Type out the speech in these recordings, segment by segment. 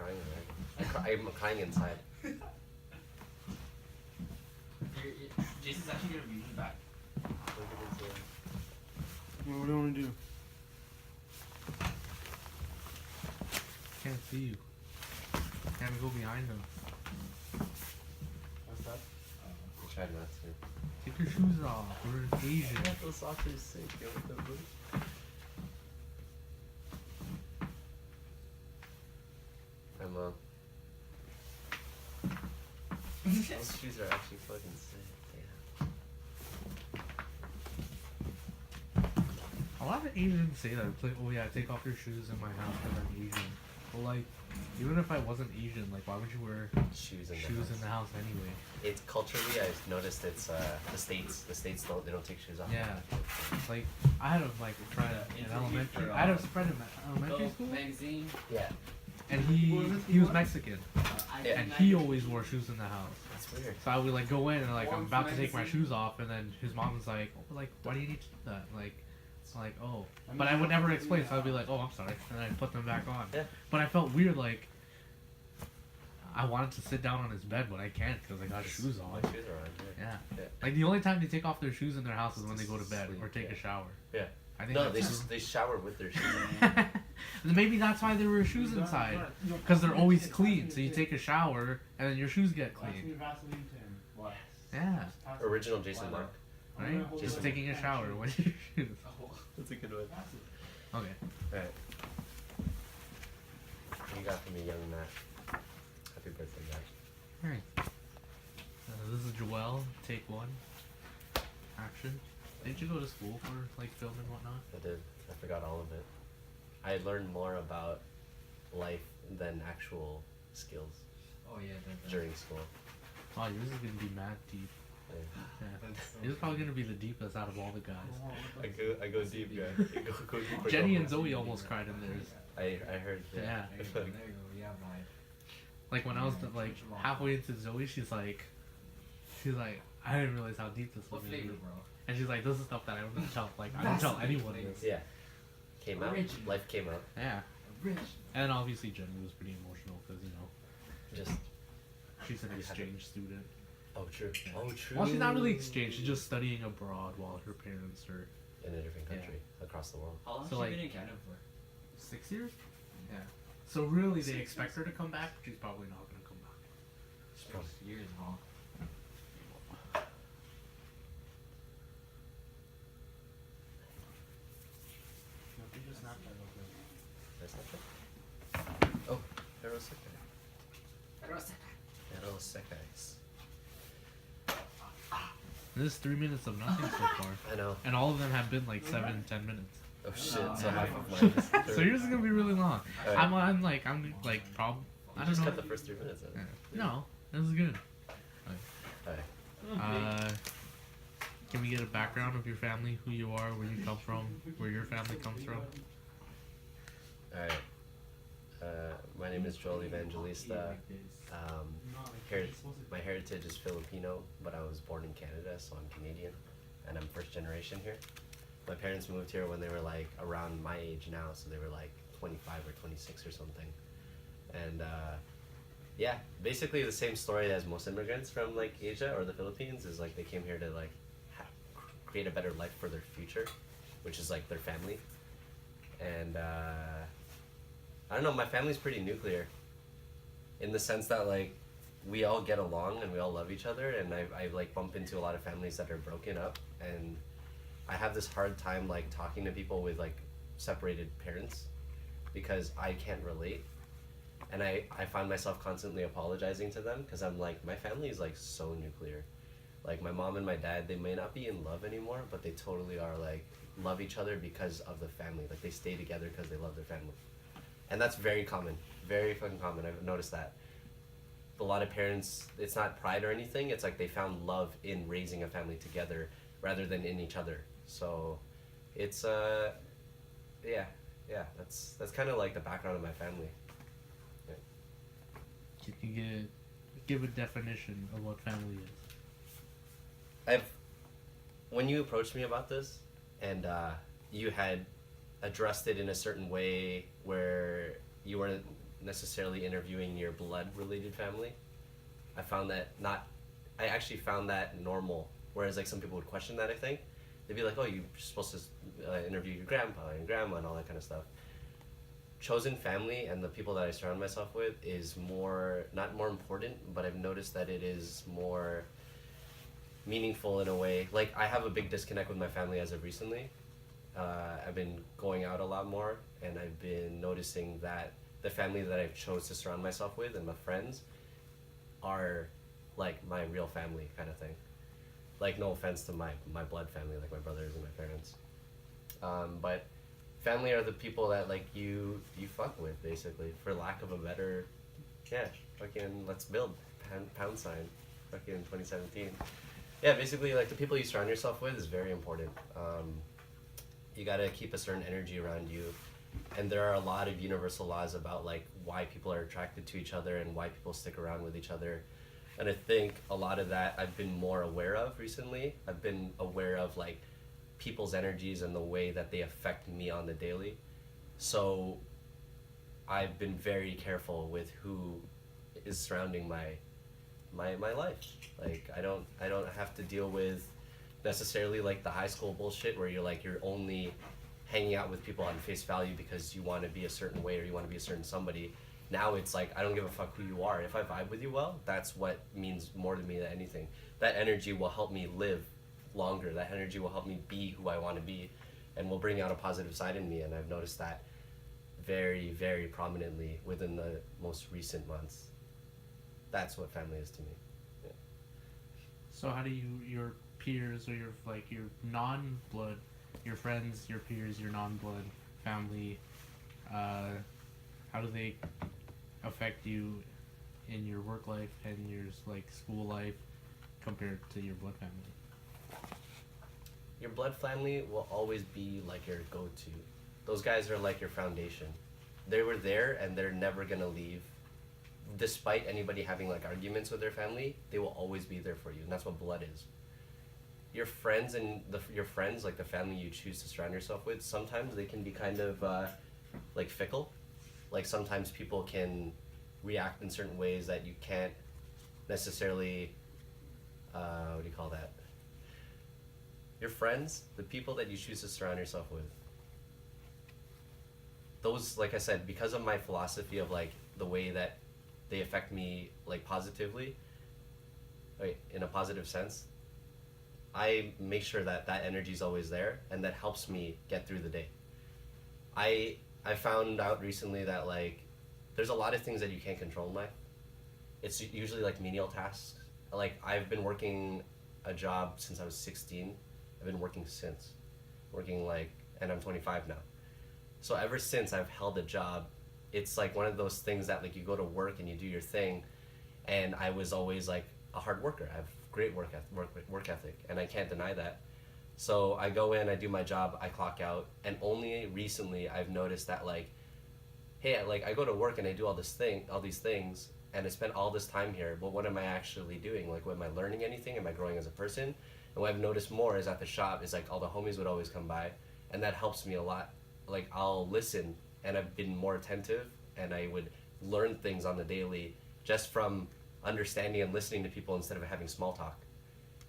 crying already. I'm crying inside. Jason's actually gonna read me back. What do you want to do? Can't see you. Can't go behind them. What's that? I tried not to. Take your shoes off. We're Asian. Those socks are sick. Yo, what the fuck? Hi, Mom. Those shoes are actually fucking sick. Damn. A lot of Asians say that. It's like, oh yeah, take off your shoes in my house because I'm Asian. But like, even if I wasn't Asian, like, why would you wear Shoes in the shoes house. in the house anyway? It's culturally, I've noticed it's the states. The states they don't take shoes off. Yeah. Like, I had a friend in elementary. I had a friend in elementary school, Magazine. Yeah. and he was Mexican, Yeah. and he always wore shoes in the house. That's weird. So I would like go in and like I'm about to take my shoes off, and then his mom was like, oh, like, why do you need to do that? Like, oh, but I would never explain, so I'd be like, oh, I'm sorry, and I'd put them back on. Yeah. But I felt weird, like I wanted to sit down on his bed, but I can't because I got shoes on. My shoes are on. Yeah. Yeah. Like the only time they take off their shoes in their house is when they go to bed or take a shower. Yeah. I think No, they that's they shower with their shoes. maybe that's why there were shoes inside, because they're always clean. So you take a shower and then your shoes get clean. Yeah, Original Jason Mark. right. Just taking a shower with your shoes. That's a good one. Okay. Alright. What you got for me, young Matt? Happy birthday, Matt. Alright. This is Joel. Take one. Action. Did you go to school for like film and whatnot? I did. I forgot all of it. I learned more about life than actual skills Oh yeah, during school. Wow, yours is gonna be mad deep. Yeah. Yeah. Yours is probably gonna be the deepest out of all the guys. I go deep, guy. Go deeper. Jenny and Zoe almost cried in theirs. I heard. Yeah. There you go. Yeah, mine. Like when I was like halfway into Zoe, she's like, I didn't realize how deep this was What gonna be. flavor, bro? And she's like, this is stuff that I wouldn't tell. Like I don't tell anyone this. Yeah. Came out. Original. Life came out. Yeah. Rich. And obviously Jenny was pretty emotional because Just. she's an exchange student. Oh, true. Oh, true. Well, she's not really exchange. She's just studying abroad while her parents are In a different country, across the world. How long So, has like- she been in Canada for? 6 years. Yeah. So really, they expect her to come back, but she's probably not gonna come back. She's probably- 6 years, huh? That's not it. Oh, Herosekai. Herosekais. This is 3 minutes of nothing so far, I know. and all of them have been like 7-10 minutes. Oh shit. So half of mine is So yours is gonna be really long. Alright. I'm like I don't Just know. cut the first 3 minutes. Yeah. No, this is good. Alright. Can we get a background of your family, who you are, where you come from, where your family comes from? Alright. My name is Joel Evangelista. My heritage is Filipino, but I was born in Canada, so I'm Canadian, and I'm first generation here. My parents moved here when they were like around my age now, so they were like 25 or 26 or something. And yeah, basically the same story as most immigrants from like Asia or the Philippines is like they came here to like create a better life for their future, which is like their family. And I don't know, my family's pretty nuclear in the sense that like we all get along and we all love each other, and I like bump into a lot of families that are broken up, and I have this hard time like talking to people with like separated parents because I can't relate, and I find myself constantly apologizing to them because I'm like, my family is like so nuclear. Like my mom and my dad, they may not be in love anymore, but they totally are like love each other because of the family. Like they stay together because they love their family. And that's very common, very fucking common. I've noticed that. A lot of parents, it's not pride or anything, it's like they found love in raising a family together rather than in each other. So it's yeah, that's kind of like the background of my family. You can give a definition of what family is. When you approached me about this and you had addressed it in a certain way where you weren't necessarily interviewing your blood related family. I actually found that normal. Whereas like some people would question that, I think. They'd be like, oh, you're supposed to interview your grandpa and grandma and all that kind of stuff. Chosen family and the people that I surround myself with is not more important, but I've noticed that it is more meaningful in a way. Like, I have a big disconnect with my family as of recently. I've been going out a lot more, and I've been noticing that the family that I've chose to surround myself with and my friends are like my real family kind of thing. Like, no offense to my blood family, like my brothers and my parents. But family are the people that like you fuck with, basically, for lack of a better, yeah, fucking let's build, pound sign, fucking 2017. Yeah, basically like the people you surround yourself with is very important. You gotta keep a certain energy around you, and there are a lot of universal laws about like why people are attracted to each other and why people stick around with each other. And I think a lot of that I've been more aware of recently. I've been aware of like people's energies and the way that they affect me on the daily. So I've been very careful with who is surrounding my life. Like I don't have to deal with necessarily like the high school bullshit where you're only hanging out with people on face value because you want to be a certain way or you want to be a certain somebody. Now it's like I don't give a fuck who you are. If I vibe with you well, that's what means more to me than anything. That energy will help me live longer. That energy will help me be who I want to be and will bring out a positive side in me. And I've noticed that very, very prominently within the most recent months. That's what family is to me. Yeah. So how do your peers or your non-blood, your friends, your peers, your non-blood family, how do they affect you in your work life and your like school life compared to your blood family? Your blood family will always be like your go-to. Those guys are like your foundation. They were there and they're never gonna leave. Despite anybody having like arguments with their family, they will always be there for you, and that's what blood is. Your friends and your friends, like the family you choose to surround yourself with, sometimes they can be kind of like fickle. Like sometimes people can react in certain ways that you can't necessarily, what do you call that? Your friends, the people that you choose to surround yourself with, those, like I said, because of my philosophy of like the way that they affect me like positively, in a positive sense, I make sure that that energy is always there, and that helps me get through the day. I found out recently that like there's a lot of things that you can't control in life. It's usually like menial tasks. Like I've been working a job since I was 16. I've been working and I'm 25 now. So ever since I've held a job, it's like one of those things that like you go to work and you do your thing, and I was always like a hard worker. I have great work ethic, and I can't deny that. So I go in, I do my job, I clock out, and only recently I've noticed that like, hey, like I go to work and I do all these things, and I spend all this time here, but what am I actually doing? Like, am I learning anything? Am I growing as a person? And what I've noticed more is at the shop is like all the homies would always come by, and that helps me a lot. Like I'll listen, and I've been more attentive, and I would learn things on the daily just from understanding and listening to people instead of having small talk.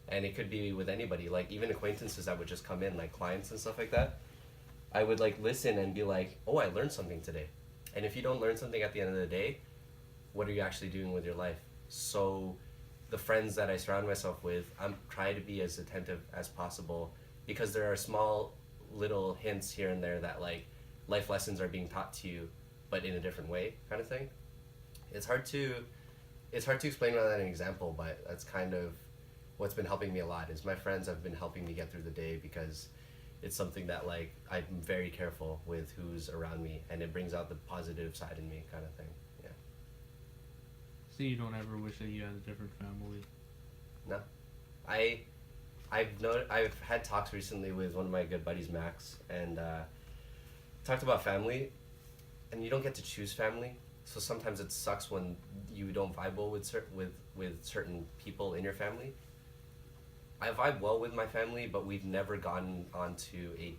And it could be with anybody, like even acquaintances that would just come in, like clients and stuff like that. I would like listen and be like, oh, I learned something today. And if you don't learn something at the end of the day, what are you actually doing with your life? So the friends that I surround myself with, I'm trying to be as attentive as possible, because there are small little hints here and there that like life lessons are being taught to you, but in a different way, kind of thing. It's hard to explain without an example, but that's kind of what's been helping me a lot. Is my friends have been helping me get through the day, because it's something that like I'm very careful with who's around me, and it brings out the positive side in me, kind of thing. Yeah. So you don't ever wish that you had a different family? No, I've had talks recently with one of my good buddies, Max, and talked about family, and you don't get to choose family. So sometimes it sucks when you don't vibe well with certain people in your family. I vibe well with my family, but we've never gotten onto a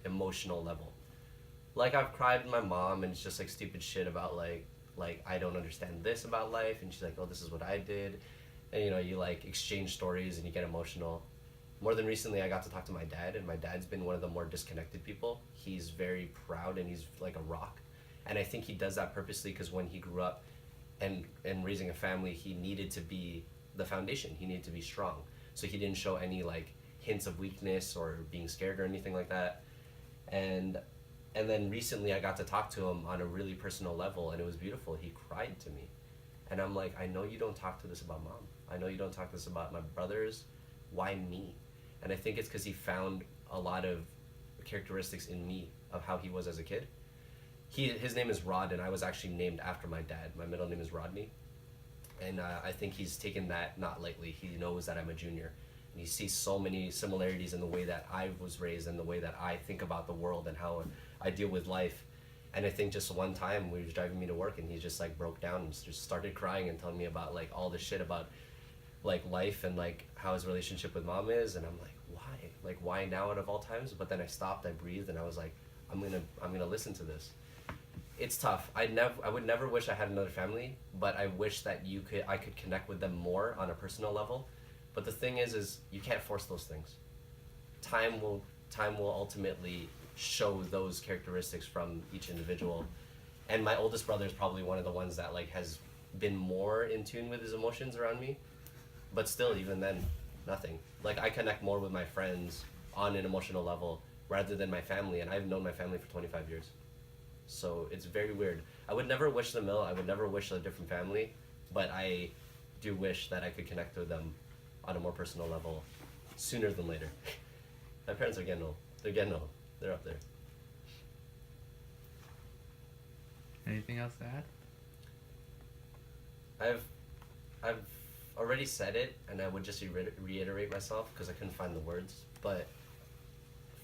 emotional level. Like I've cried with my mom, and it's just like stupid shit about like like I don't understand this about life, and she's like, oh, this is what I did, and you know, you like exchange stories and you get emotional. More than recently, I got to talk to my dad, and my dad's been one of the more disconnected people. He's very proud and he's like a rock, and I think he does that purposely because when he grew up and raising a family, he needed to be the foundation. He needed to be strong, so he didn't show any like hints of weakness or being scared or anything like that. And then recently I got to talk to him on a really personal level, and it was beautiful. He cried to me, and I'm like, I know you don't talk to this about mom. I know you don't talk this about my brothers. Why me? And I think it's because he found a lot of characteristics in me of how he was as a kid. His name is Rod, and I was actually named after my dad. My middle name is Rodney, and I think he's taken that not lightly. He knows that I'm a junior, and he sees so many similarities in the way that I was raised and the way that I think about the world and how I deal with life. And I think just one time he was driving me to work, and he just like broke down and just started crying and telling me about like all the shit about like life and like how his relationship with mom is. And I'm like, why? Like, why now out of all times? But then I stopped, I breathed, and I was like, I'm gonna listen to this. It's tough. I would never wish I had another family, but I wish that I could connect with them more on a personal level. But the thing is you can't force those things. Time will ultimately show those characteristics from each individual. And my oldest brother is probably one of the ones that like has been more in tune with his emotions around me. But still, even then, nothing. Like I connect more with my friends on an emotional level rather than my family, and I've known my family for 25 years. So it's very weird. I would never wish them ill. I would never wish a different family, but I do wish that I could connect with them on a more personal level sooner than later. My parents are getting old. They're getting old. They're up there. Anything else to add? I've already said it, and I would just reiterate myself because I couldn't find the words. But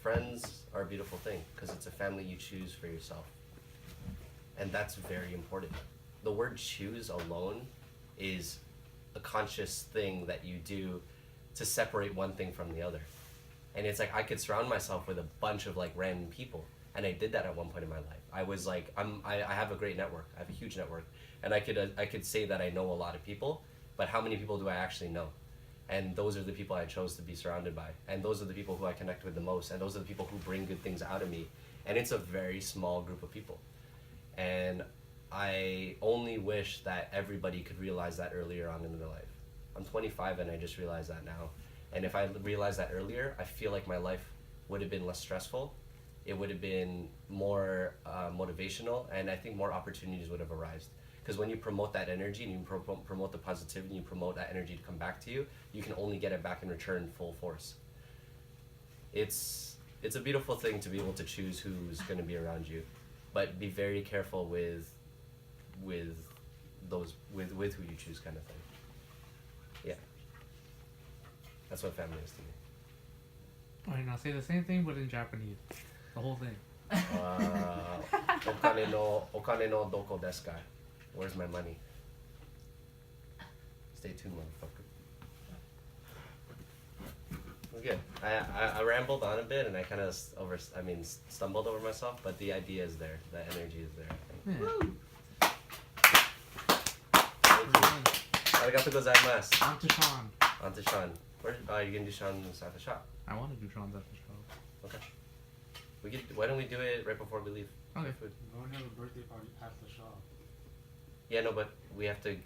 friends are a beautiful thing because it's a family you choose for yourself. And that's very important. The word choose alone is a conscious thing that you do to separate one thing from the other. And it's like I could surround myself with a bunch of like random people, and I did that at one point in my life. I was like, I have a great network. I have a huge network, and I could say that I know a lot of people, but how many people do I actually know? And those are the people I chose to be surrounded by, and those are the people who I connect with the most, and those are the people who bring good things out of me. And it's a very small group of people, and I only wish that everybody could realize that earlier on in their life. I'm 25 and I just realized that now. And if I realized that earlier, I feel like my life would have been less stressful. It would have been more motivational, and I think more opportunities would have arisen. Because when you promote that energy and you promote the positivity and you promote that energy to come back to you, you can only get it back in return full force. It's a beautiful thing to be able to choose who's going to be around you, but be very careful with who you choose, kind of thing. Yeah, that's what family is to me. Alright, now say the same thing but in Japanese. The whole thing. Okane no doko desu ka? Where's my money? Stay tuned, motherfucker. We're good. I rambled on a bit and I kind of stumbled over myself, but the idea is there. The energy is there, I think. Yeah. Arigatou gozaimasu. On to Sean. On to Sean. Where are you gonna do Sean's at the shop? I want to do Sean's after show. Okay. Why don't we do it right before we leave? Okay. Food. We're gonna have a birthday party at the shop. Yeah, no, but we have to do